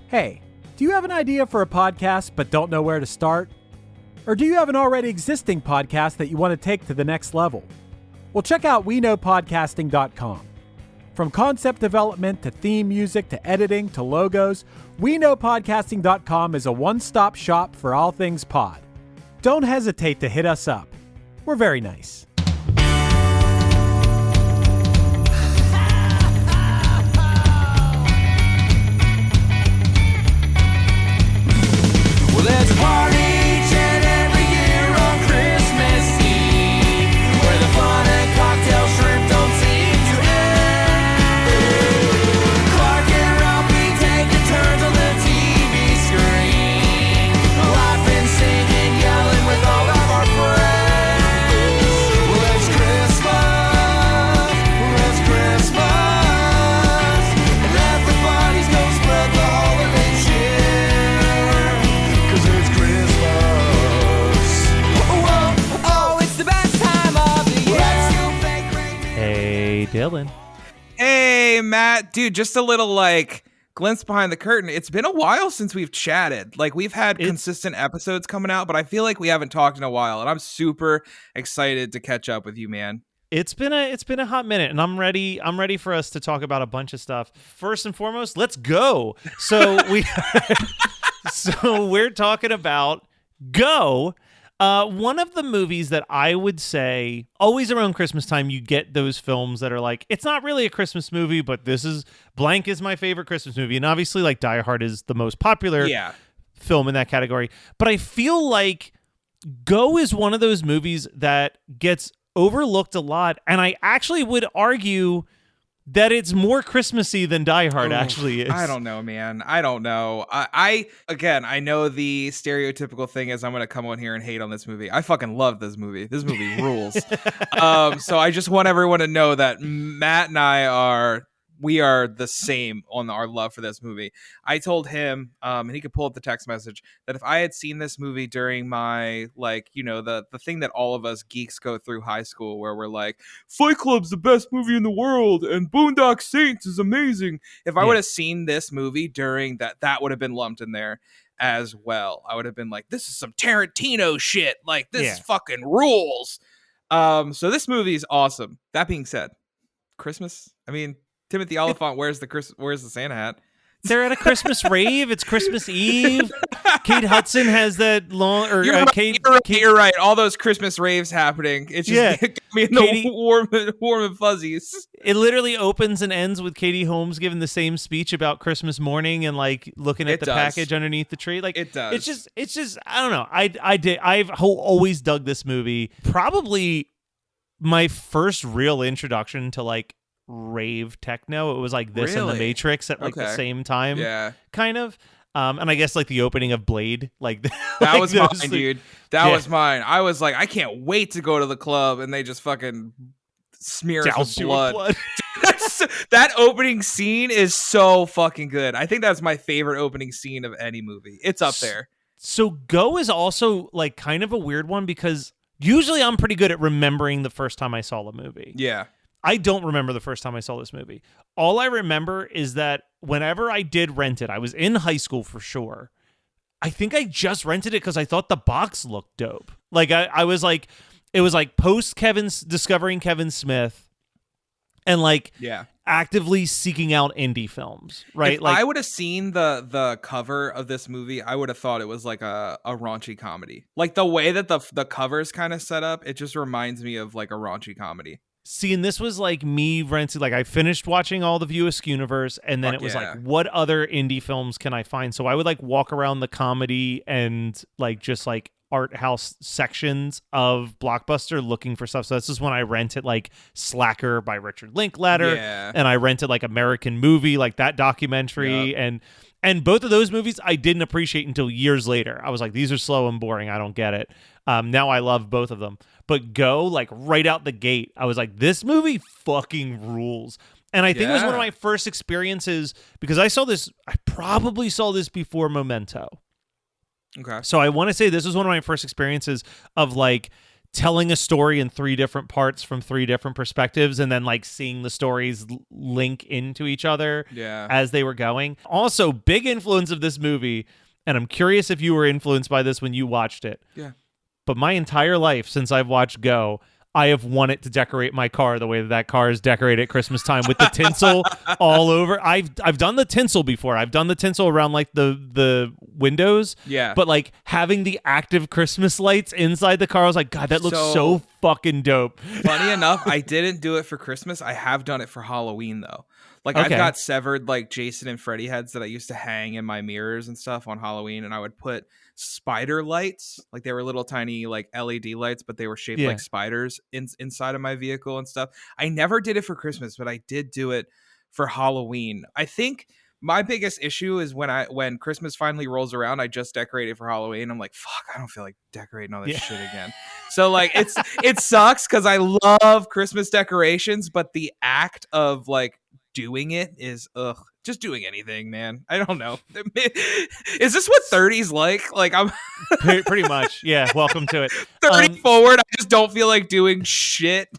Hey, do you have an idea for a podcast but don't know where to start? Or do you have an already existing podcast that you want to take to the next level? Well, check out WeKnowPodcasting.com. From concept development to theme music to editing to logos, WeKnowPodcasting.com is a one-stop shop for all things pod. Don't hesitate to hit us up. We're very nice. Well, there's a party each and every year on Christmas Eve, where the fun and cocktail shrimp don't seem to end. Clark and Ralphie taking turns on the TV screen, laughing, singing, yelling with all of our friends. Well, it's Christmas, and everybody's gonna spread the holiday cheer. 'Cause it's Christmas. Whoa, oh, it's the best time of the year. Let's do fake reindeer. Hey, Dylan. Hey, Matt. Dude, just a little, glimpse behind the curtain. It's been a while since we've chatted. We've had consistent episodes coming out, but I feel like we haven't talked in a while, and I'm super excited to catch up with you, man. It's been a hot minute, and I'm ready for us to talk about a bunch of stuff. First and foremost, let's go. So we're talking about Go. One of the movies that I would say always around Christmas time, you get those films that are like, it's not really a Christmas movie, but this is blank is my favorite Christmas movie. And obviously Die Hard is the most popular film in that category. But I feel like Go is one of those movies that gets overlooked a lot. And I actually would argue that it's more Christmassy than Die Hard actually is. I don't know, man. I don't know. I know the stereotypical thing is I'm going to come on here and hate on this movie. I fucking love this movie. This movie rules. So I just want everyone to know that Matt and I we are the same on our love for this movie. I told him, and he could pull up the text message, that if I had seen this movie during my, the thing that all of us geeks go through high school, where we're like, Fight Club's the best movie in the world, and Boondock Saints is amazing. If I would have seen this movie during that would have been lumped in there as well. I would have been like, this is some Tarantino shit. This fucking rules. So this movie is awesome. That being said, Christmas, Timothy Oliphant wears the Santa hat. They're at a Christmas rave. It's Christmas Eve. Kate Hudson has that long. You're right. All those Christmas raves happening. It's just got me in the warm and fuzzies. It literally opens and ends with Katie Holmes giving the same speech about Christmas morning and looking at the package underneath the tree. It does. It's just I don't know. I've always dug this movie. Probably my first real introduction to rave techno. It was this and the Matrix at the same time, kind of. And I guess the opening of Blade, that was mine, dude. That was mine. I was like, I can't wait to go to the club, and they just fucking smear us with blood. That opening scene is so fucking good. I think that's my favorite opening scene of any movie. It's up there. So Go is also kind of a weird one because usually I'm pretty good at remembering the first time I saw the movie. Yeah. I don't remember the first time I saw this movie. All I remember is that whenever I did rent it, I was in high school for sure. I think I just rented it because I thought the box looked dope. I was it was post discovering Kevin Smith and actively seeking out indie films, right? If I would have seen the cover of this movie, I would have thought it was a raunchy comedy. The way that the cover's kind of set up, it just reminds me of a raunchy comedy. See, and this was me renting, I finished watching all the View Askewniverse, and then it was what other indie films can I find? So I would walk around the comedy and just art house sections of Blockbuster looking for stuff. So this is when I rented Slacker by Richard Linklater, and I rented American Movie, that documentary, and both of those movies I didn't appreciate until years later. I was like, these are slow and boring. I don't get it. Now I love both of them. But Go, right out the gate, I was like, this movie fucking rules. And I think it was one of my first experiences because I probably saw this before Memento. Okay. So I want to say this was one of my first experiences of telling a story in 3 different parts from 3 different perspectives, and then like seeing the stories link into each other as they were going. Also, big influence of this movie, and I'm curious if you were influenced by this when you watched it. Yeah. But my entire life since I've watched Go, I have wanted to decorate my car the way that car is decorated at Christmas time with the tinsel all over. I've done the tinsel before. I've done the tinsel around like the windows. Yeah. But like having the active Christmas lights inside the car, I was like, God, that looks so fucking dope. Funny enough, I didn't do it for Christmas. I have done it for Halloween though. Like I've got severed like Jason and Freddy heads that I used to hang in my mirrors and stuff on Halloween, and I would put spider lights, like they were little tiny like LED lights, but they were shaped like spiders inside of my vehicle and stuff. I never did it for Christmas, but I did do it for Halloween. I think my biggest issue is when Christmas finally rolls around, I just decorated for Halloween. I'm like, fuck, I don't feel like decorating all this shit again. So like it sucks because I love Christmas decorations, but the act of like doing it is just doing anything, man. I don't know. Is this what 30's like? Like I'm pretty much. Yeah. Welcome to it. 30 forward. I just don't feel like doing shit.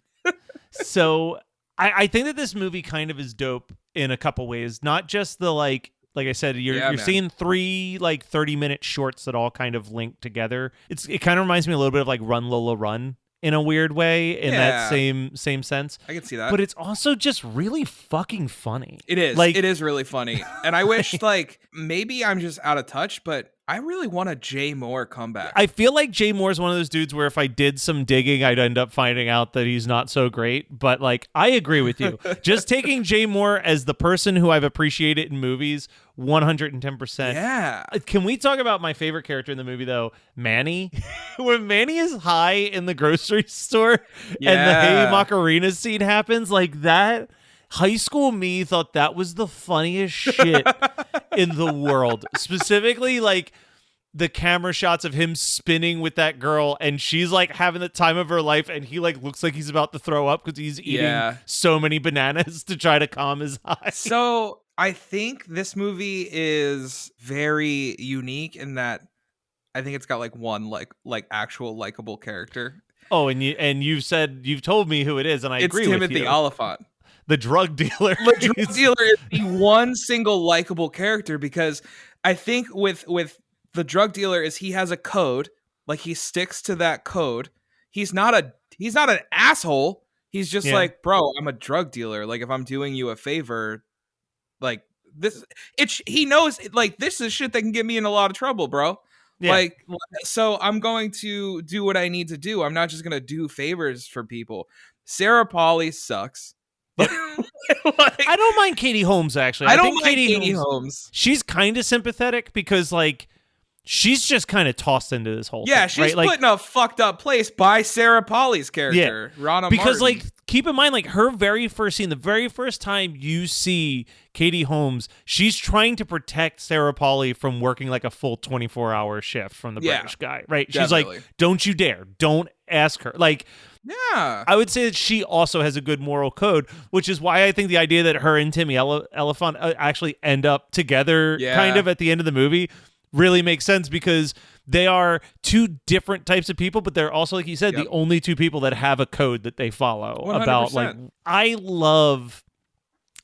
So I think that this movie kind of is dope in a couple ways. Not just the like I said, you're seeing 3 like 30-minute shorts that all kind of link together. It kind of reminds me a little bit of like Run Lola Run in a weird way, in that same sense. I can see that. But it's also just really fucking funny. It is. Like, it is really funny. And I wish like maybe I'm just out of touch, but I really want a Jay Moore comeback. I feel like Jay Moore is one of those dudes where if I did some digging, I'd end up finding out that he's not so great. But like, I agree with you. Just taking Jay Moore as the person who I've appreciated in movies, 110%. Yeah. Can we talk about my favorite character in the movie though, Manny? When Manny is high in the grocery store and the Hey Macarena scene happens, like that. High school me thought that was the funniest shit in the world. Specifically, like the camera shots of him spinning with that girl, and she's like having the time of her life, and he like looks like he's about to throw up because he's eating so many bananas to try to calm his high. So I think this movie is very unique in that I think it's got like one like actual likable character. Oh, and you've told me who it is, and I agree with you. It's Timothy Oliphant. The drug dealer. The drug dealer is the one single likable character, because I think with the drug dealer is he has a code, like he sticks to that code. He's not an asshole. He's just like, bro, I'm a drug dealer. Like if I'm doing you a favor, like this, he knows like this is shit that can get me in a lot of trouble, bro. Yeah. Like, so I'm going to do what I need to do. I'm not just going to do favors for people. Sarah Polley sucks. Like, I don't mind Katie Holmes, actually. I don't mind Katie Holmes. She's kind of sympathetic because, like, she's just kind of tossed into this whole thing. She's right? put in a fucked up place by Sarah Polley's character, Rana because, Martin. like, keep in mind, like, her very first scene, the very first time you see Katie Holmes, she's trying to protect Sarah Polley from working, like, a full 24-hour shift from the British guy, right? Definitely. She's like, don't you dare. Don't ask her. Like, yeah, I would say that she also has a good moral code, which is why I think the idea that her and Timmy Elephant actually end up together kind of at the end of the movie really makes sense, because they are 2 different types of people, but they're also, like you said, the only 2 people that have a code that they follow 100%. About, like, I love,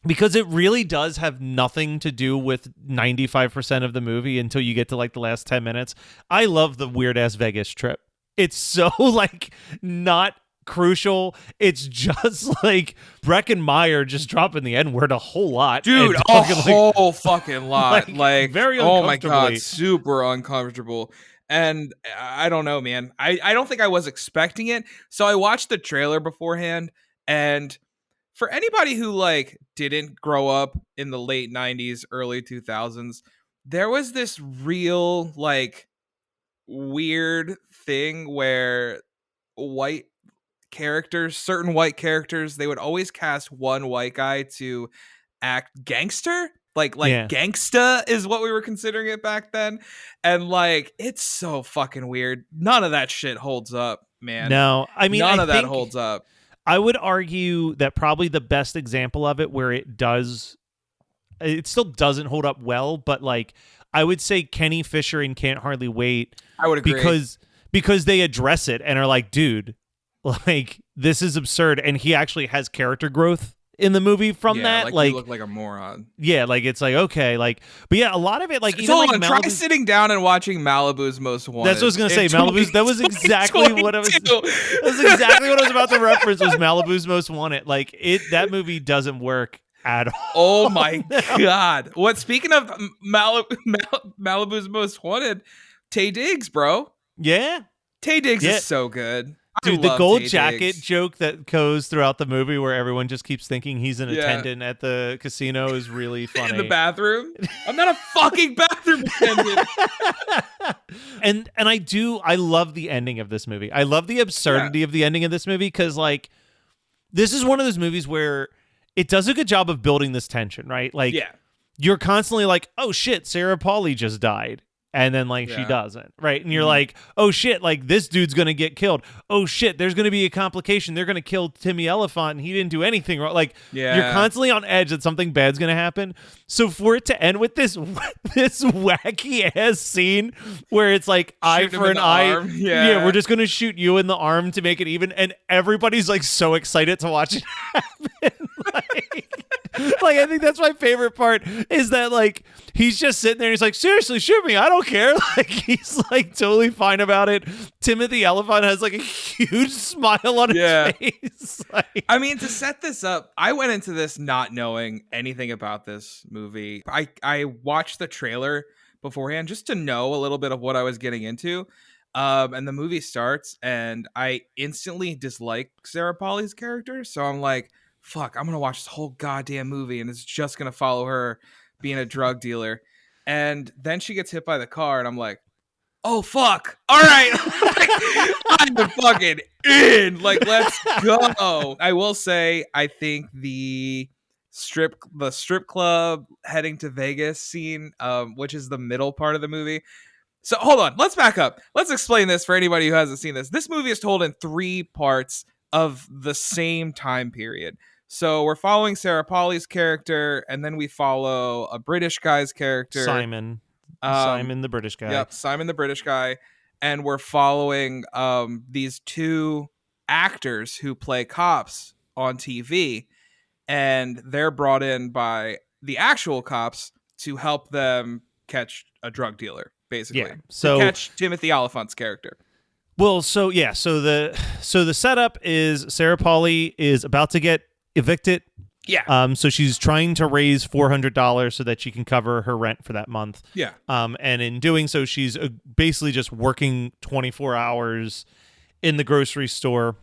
because it really does have nothing to do with 95% of the movie until you get to like the last 10 minutes. I love the weird ass Vegas trip. It's so like not crucial. It's just like Breckin Meyer just dropping the N-word a whole lot. Dude, a whole fucking lot. Like very oh my God, super uncomfortable. And I don't know, man. I don't think I was expecting it. So I watched the trailer beforehand, and for anybody who like didn't grow up in the late 90s, early 2000s, there was this real like weird thing where certain white characters, they would always cast one white guy to act gangster. Like gangsta is what we were considering it back then. And like, it's so fucking weird. None of that shit holds up, man. No, I mean, none of that holds up. I would argue that probably the best example of it where it still doesn't hold up well, but like, I would say Kenny Fisher in Can't Hardly Wait. I would agree. Because they address it and are like, dude, like, this is absurd. And he actually has character growth in the movie from that. Like you look like a moron. Yeah, like it's like, okay, like, but yeah, a lot of it, like, even hold like on, try sitting down and watching Malibu's Most Wanted. That's what I was gonna say. Malibu's. That was exactly what I was. That was exactly what I was about to reference. Was Malibu's Most Wanted? Like that movie doesn't work at all. Oh my god! What? Speaking of Malibu's Most Wanted, Taye Diggs, bro. Yeah, Taye Diggs is so good. Dude, the gold jacket joke that goes throughout the movie where everyone just keeps thinking he's an attendant at the casino is really funny. In the bathroom? I'm not a fucking bathroom attendant. And I love the ending of this movie. I love the absurdity of the ending of this movie because, like, this is one of those movies where it does a good job of building this tension, right? Like, you're constantly like, oh shit, Sarah Pauli just died. And then, like, she doesn't, right? And you're like, oh, shit, like, this dude's going to get killed. Oh, shit, there's going to be a complication. They're going to kill Timmy Elephant, and he didn't do anything wrong. Like, you're constantly on edge that something bad's going to happen. So for it to end with this wacky-ass scene where it's like, eye for an eye. Yeah, we're just going to shoot you in the arm to make it even. And everybody's, like, so excited to watch it happen. Like, I think that's my favorite part is that, like, he's just sitting there and he's like, seriously, shoot me. I don't care. Like, he's like totally fine about it. Timothy Elephant has like a huge smile on his face. Like, I mean, to set this up, I went into this not knowing anything about this movie. I watched the trailer beforehand just to know a little bit of what I was getting into. And the movie starts and I instantly dislike Sarah Pauli's character. So I'm like, fuck, I'm going to watch this whole goddamn movie and it's just going to follow her being a drug dealer. And then she gets hit by the car and I'm like, oh, fuck. All right. I'm fucking in. Like, let's go. I will say, I think the strip club heading to Vegas scene, which is the middle part of the movie. So hold on. Let's back up. Let's explain this for anybody who hasn't seen this. This movie is told in 3 parts of the same time period. So we're following Sarah Pauli's character, and then we follow a British guy's character. Simon the British guy. Yep, Simon the British guy. And we're following these 2 actors who play cops on TV. And they're brought in by the actual cops to help them catch a drug dealer, basically. Yeah, so to catch Timothy Oliphant's character. Well, so the setup is Sarah Pauli is about to get evicted. Yeah. So she's trying to raise $400 so that she can cover her rent for that month. Yeah. And in doing so, she's basically just working 24 hours in the grocery store.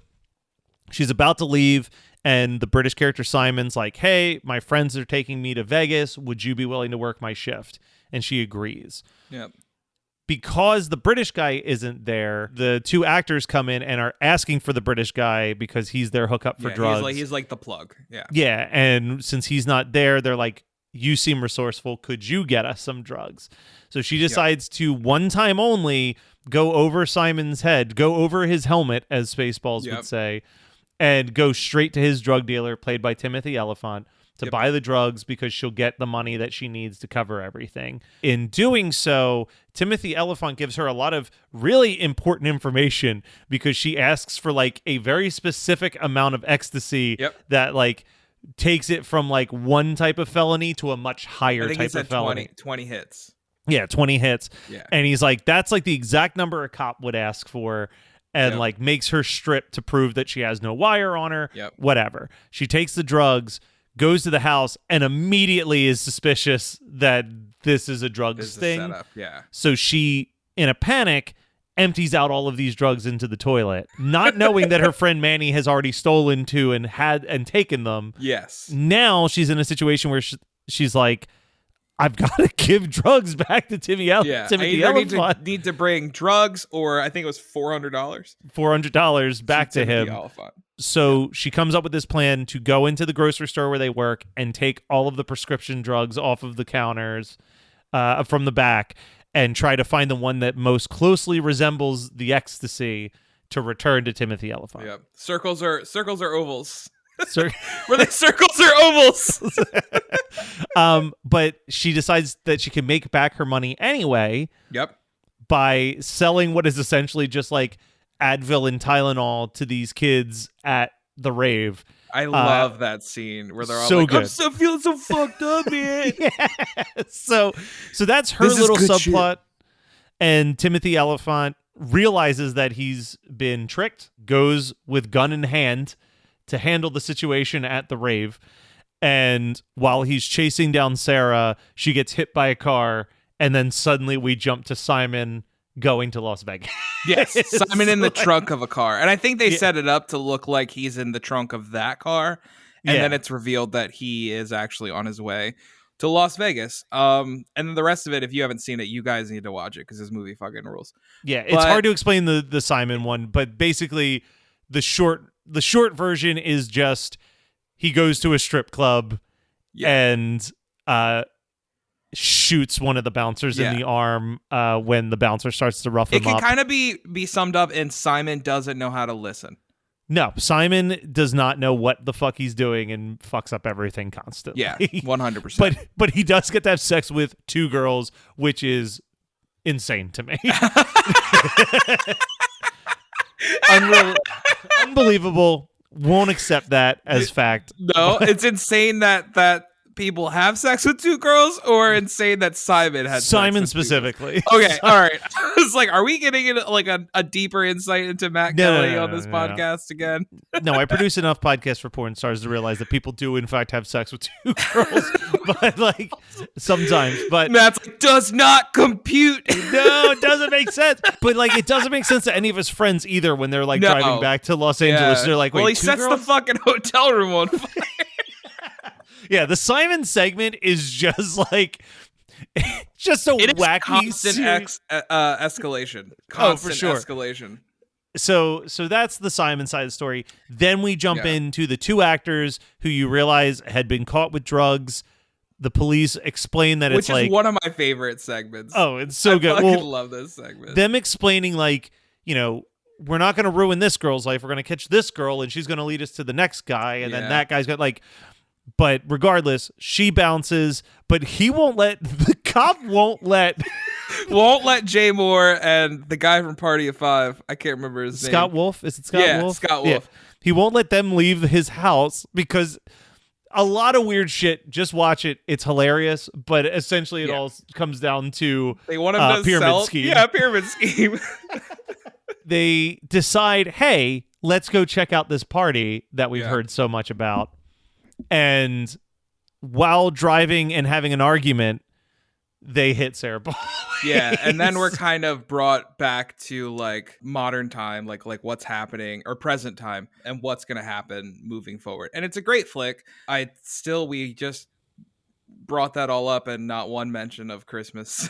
She's about to leave, and the British character Simon's like, "Hey, my friends are taking me to Vegas. Would you be willing to work my shift?" And she agrees. Yep. Because the British guy isn't there, the 2 actors come in and are asking for the British guy because he's their hookup for drugs. He's like the plug. Yeah. Yeah, and since he's not there, they're like, you seem resourceful. Could you get us some drugs? So she decides to, one time only, go over Simon's head, go over his helmet, as Spaceballs would say, and go straight to his drug dealer, played by Timothy Elephant, to buy the drugs because she'll get the money that she needs to cover everything. In doing so, Timothy Elephant gives her a lot of really important information because she asks for like a very specific amount of ecstasy that like takes it from like one type of felony to a much higher type of felony. 20 hits. Yeah, 20 hits. Yeah. And he's like, that's like the exact number a cop would ask for. And like makes her strip to prove that she has no wire on her. Whatever. She takes the drugs, goes to the house, and immediately is suspicious that this is a drugs thing. Setup. Yeah. So she, in a panic, empties out all of these drugs into the toilet, not knowing that her friend Manny has already stolen 2 and taken them. Yes. Now she's in a situation where she's like, I've got to give drugs back to Timothy Elephant. Need to bring drugs, or I think it was $400. $400 back to him. Elephant. So she comes up with this plan to go into the grocery store where they work and take all of the prescription drugs off of the counters from the back and try to find the one that most closely resembles the to return to Timothy Elephant. Yep. Circles are ovals. Were they circles or ovals? But she decides that she can make back her money anyway. Yep. By selling what is essentially just like Advil and Tylenol to these kids at the rave. I love that scene where they're all so like, good. I'm so feeling so fucked up, man. Yeah. So that's her This is little good subplot. And Timothy Oliphant realizes that he's been tricked, goes with gun in hand to handle the situation at the rave. And while he's chasing down Sarah, she gets hit by a car. And then suddenly we jump to Simon going to Las Vegas. Yes, Simon in the like- trunk of a car. And I think they set it up to look like he's in the trunk of that car. And then it's revealed that he is actually on his way to Las Vegas. And then the rest of it, if you haven't seen it, you guys need to watch it because this movie fucking rules. Yeah, it's hard to explain the Simon one, but basically the short version is just he goes to a strip club and shoots one of the bouncers in the arm when the bouncer starts to rough him up. It can kind of be summed up in Simon doesn't know how to listen. No, Simon does not know what the fuck he's doing and fucks up everything constantly. Yeah, 100%. But he does get to have sex with 2 girls, which is insane to me. Unbelievable. Won't accept that as fact. No, it's insane that people have sex with 2 girls, or insane that Simon had Simon sex with 2 specifically. girls? Okay, all right. I was like, are we getting like a deeper insight into Matt Kelly on this podcast again? No, I produce enough podcasts for porn stars to realize that people do in fact have sex with 2 girls, but like sometimes. But Matt's like, does not compute. No, it doesn't make sense. But like, it doesn't make sense to any of his friends either when they're like driving back to Los Angeles. They're like, wait, well, he 2 sets girls? the fucking hotel room on fire. Yeah, the Simon segment is just like just a wacky constant escalation. Constant for sure. escalation. So that's the Simon side of the story. Then we jump into the 2 actors who you realize had been caught with drugs. The police explain that Which it's like is one of my favorite segments. Oh, it's so good. I fucking love this segment. Them explaining like, you know, we're not going to ruin this girl's life. We're going to catch this girl and she's going to lead us to the next guy. And then that guy's got like, but regardless, she bounces, but the cop won't let Jay Moore and the guy from Party of 5. I can't remember his name. Scott Wolf. Is it Scott Wolf? Scott Wolf. Yeah. He won't let them leave his house because a lot of weird shit. Just watch it. It's hilarious. But essentially it all comes down to They want him to pyramid sell. scheme. Yeah, pyramid scheme. They decide, hey, let's go check out this party that we've heard so much about. And while driving and having an argument, they hit Sarah Paul. Yeah, and then we're kind of brought back to like modern time, like what's happening, or present time, and what's going to happen moving forward. And it's a great flick. We just brought that all up and not one mention of Christmas.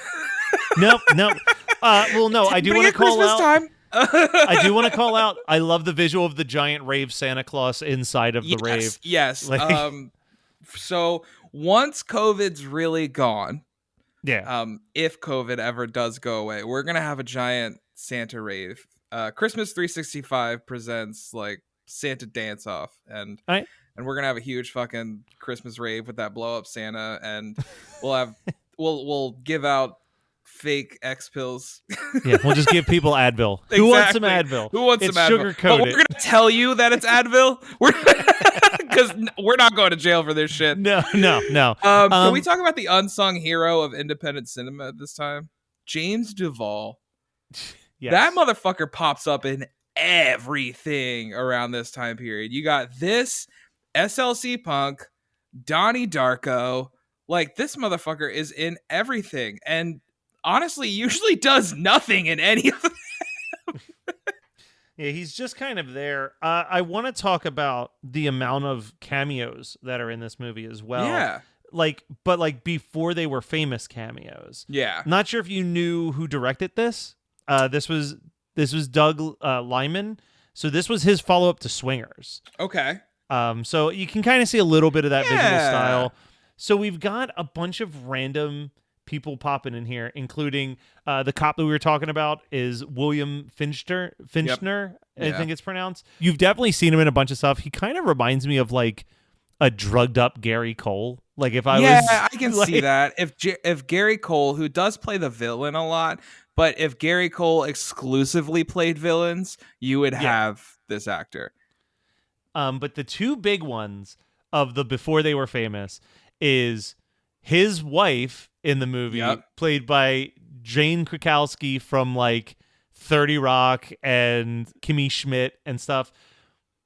Nope. Well, no, I do want to call Christmas out. time. I do want to call out. I love the visual of the giant rave Santa Claus inside of the rave. Yes. Like- So once COVID's really gone, Yeah. if COVID ever does go away, we're gonna have a giant Santa rave. Christmas 365 presents like Santa dance off, and we're gonna have a huge fucking Christmas rave with that blow up Santa, and we'll give out fake X pills. Yeah, we'll just give people Advil. Exactly. Who wants some Advil? Who wants it's some Advil? Sugar But coated. we're gonna tell you that it's Advil. Because we're not going to jail for this shit. No. Can we talk about the unsung hero of independent cinema at this time? James Duvall. Yes. That motherfucker pops up in everything around this time period. You got this, SLC Punk, Donnie Darko. Like, this motherfucker is in everything. And honestly, usually does nothing in any of them. Yeah, he's just kind of there. I want to talk about the amount of cameos that are in this movie as well. Yeah. But before they were famous cameos. Yeah. Not sure if you knew who directed this. This was Doug Liman. So this was his follow-up to Swingers. Okay. So you can kind of see a little bit of that visual style. So we've got a bunch of random people popping in here, including the cop that we were talking about is William Finchner, I think it's pronounced. You've definitely seen him in a bunch of stuff. He kind of reminds me of like a drugged up Gary Cole. Like if I was, I can like, see that. If Gary Cole, who does play the villain a lot, but if Gary Cole exclusively played villains, you would have this actor. But the two big ones of the before they were famous is his wife in the movie, played by Jane Krakowski from like 30 Rock and Kimmy Schmidt and stuff.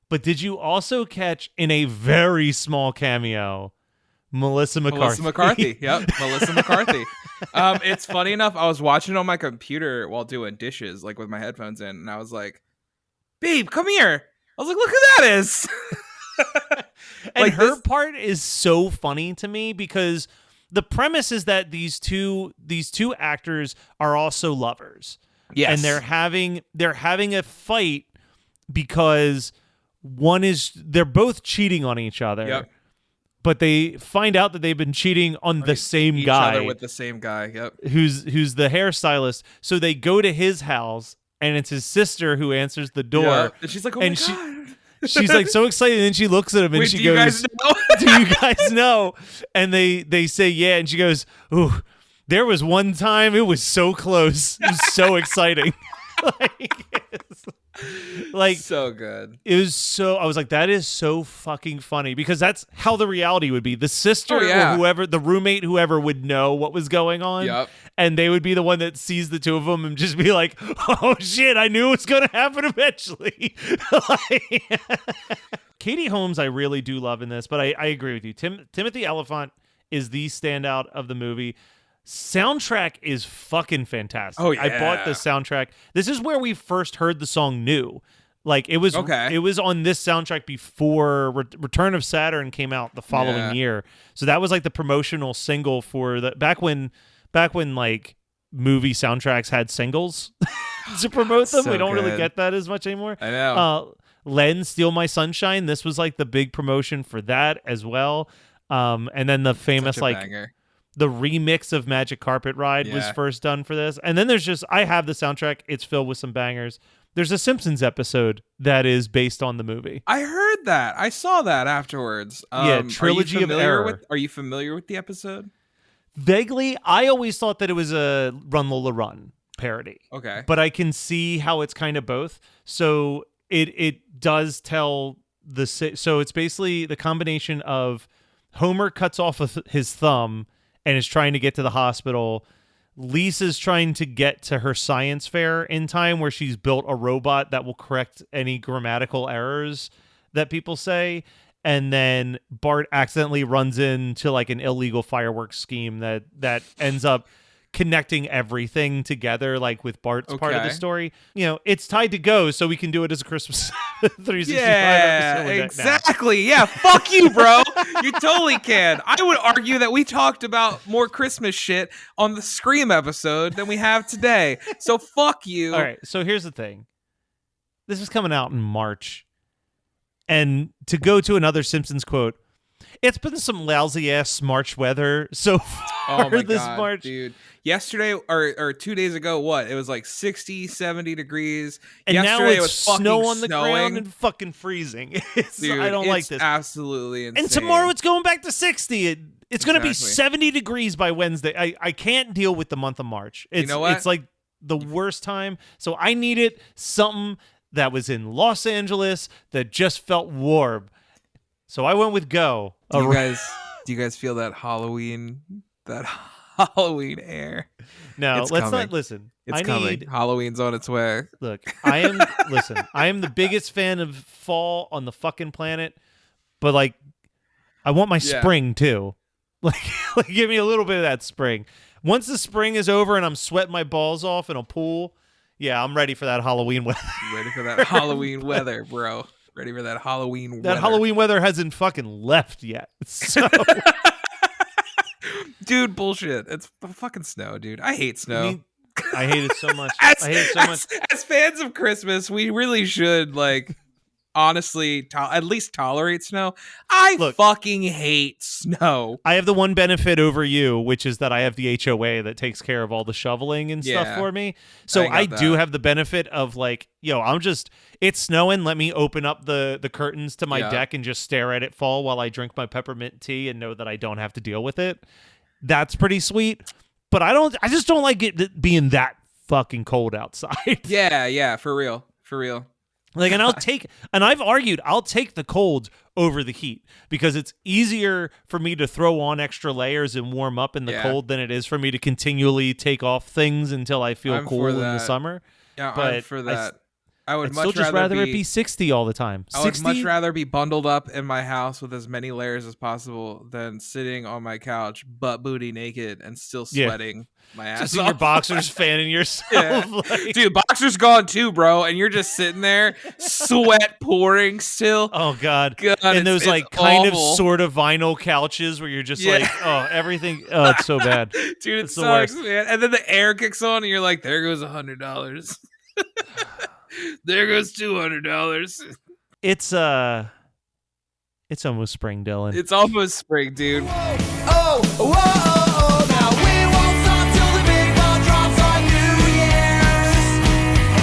But did you also catch in a very small cameo Melissa McCarthy? Melissa McCarthy. It's funny enough, I was watching it on my computer while doing dishes, like with my headphones in, and I was like, "Babe, come here." I was like, "Look who that is." And like her part is so funny to me because the premise is that these two actors are also lovers. Yes. And they're having a fight because they're both cheating on each other. Yep. But they find out that they've been cheating on the same each guy. Other with the same guy. Yep. Who's the hairstylist. So they go to his house and it's his sister who answers the door. Yeah. And she's like, "Oh my God." She's like so excited, and then she looks at him and Wait, she do goes, you guys know? "Do you guys know?" And they say, "Yeah," and she goes, "Ooh, there was one time it was so close, it was so exciting." like so good. It was so. I was like, that is so fucking funny because that's how the reality would be. The sister or whoever, the roommate, whoever would know what was going on. Yep. And they would be the one that sees the two of them and just be like, "Oh shit, I knew it was going to happen eventually." Katie Holmes, I really do love in this, but I agree with you. Timothy Olyphant is the standout of the movie. Soundtrack is fucking fantastic. Oh, yeah. I bought the soundtrack. This is where we first heard the song New. Like it was on this soundtrack before Return of Saturn came out the following year. So that was like the promotional single for the back when like movie soundtracks had singles to promote them. So we don't really good. get that as much anymore. I know. Len, Steal My Sunshine. This was like the big promotion for that as well. And then the famous like banger. The remix of Magic Carpet Ride was first done for this. And then there's I have the soundtrack. It's filled with some bangers. There's a Simpsons episode that is based on the movie. I heard that. I saw that afterwards. Trilogy of Error. Are you familiar with the episode? Vaguely. I always thought that it was a Run Lola Run parody. Okay. But I can see how it's kind of both. So it does tell so it's basically the combination of Homer cuts off his thumb and is trying to get to the hospital. Lisa's trying to get to her science fair in time where she's built a robot that will correct any grammatical errors that people say. And then Bart accidentally runs into like an illegal fireworks scheme that ends up connecting everything together, like with Bart's part of the story. You know, it's tied to Go, so we can do it as a Christmas 365 episode. Exactly. Yeah, fuck you, bro. You totally can. I would argue that we talked about more Christmas shit on the Scream episode than we have today. So fuck you. All right, so here's the thing. This is coming out in March. And to go to another Simpsons quote, it's been some lousy ass March weather so far this March. Dude. Yesterday or 2 days ago, what? It was like 60, 70 degrees. And yesterday now it's it was snow on the snowing. ground and fucking freezing. Dude, I don't like this. Absolutely insane. And tomorrow it's going back to 60. It's going to be 70 degrees by Wednesday. I can't deal with the month of March. You know what? It's like the worst time. So I needed something that was in Los Angeles that just felt warm. So I went with Go. Do you guys feel that Halloween air? No, it's let's coming. not listen. It's coming. Halloween's on its way. Look, I am the biggest fan of fall on the fucking planet, but like I want my spring too. Like give me a little bit of that spring. Once the spring is over and I'm sweating my balls off in a pool, yeah, I'm ready for that Halloween weather. Ready for that Halloween weather, bro. Ready for that Halloween weather. That Halloween weather hasn't fucking left yet. So dude, bullshit. It's fucking snow, dude. I hate snow. I hate it so much. As fans of Christmas, we really should like honestly at least tolerate snow. I fucking hate snow. I have the one benefit over you, which is that I have the HOA that takes care of all the shoveling and stuff for me. So I do have the benefit of like, it's snowing. Let me open up the curtains to my deck and just stare at it fall while I drink my peppermint tea and know that I don't have to deal with it. That's pretty sweet. But I just don't like it being that fucking cold outside. Yeah, for real. Like, and I've argued I'll take the cold over the heat because it's easier for me to throw on extra layers and warm up in the cold than it is for me to continually take off things until I feel cool in the summer. Yeah, I'm for that. I would I'd much rather it be 60 all the time. I would much rather be bundled up in my house with as many layers as possible than sitting on my couch butt booty naked and still sweating my ass just off. in your boxers fanning yourself. Dude, boxers gone too, bro, and you're just sitting there, sweat pouring still. Oh God. And those like kind of sort of vinyl couches where you're just like, everything. Oh, it's so bad. Dude, it sucks, man. And then the air kicks on and you're like, there goes $100. There goes $200. It's almost spring, Dylan. It's almost spring, dude. Whoa, now we won't stop till the big ball drops on New Year's.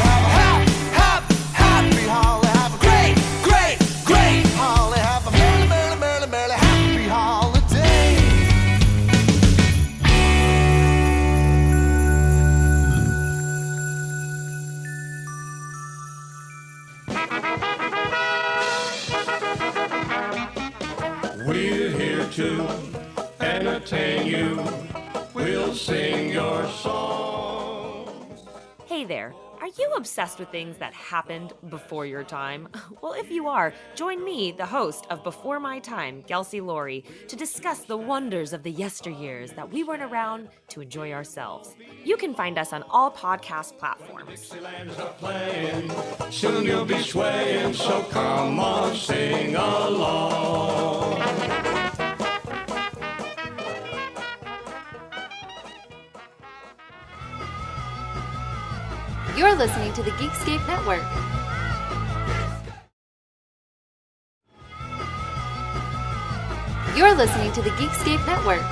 Have a happy holly, have a great holly, have a merry happy holiday. We're here to entertain you. We'll sing your songs. Hey there. Are you obsessed with things that happened before your time? Well, if you are, join me, the host of Before My Time, Kelsey Laurie, to discuss the wonders of the yesteryears that we weren't around to enjoy ourselves. You can find us on all podcast platforms. Dixieland's a playing, soon you'll be swaying, so come on, sing along. You're listening to the Geekscape Network. You're listening to the Geekscape Network.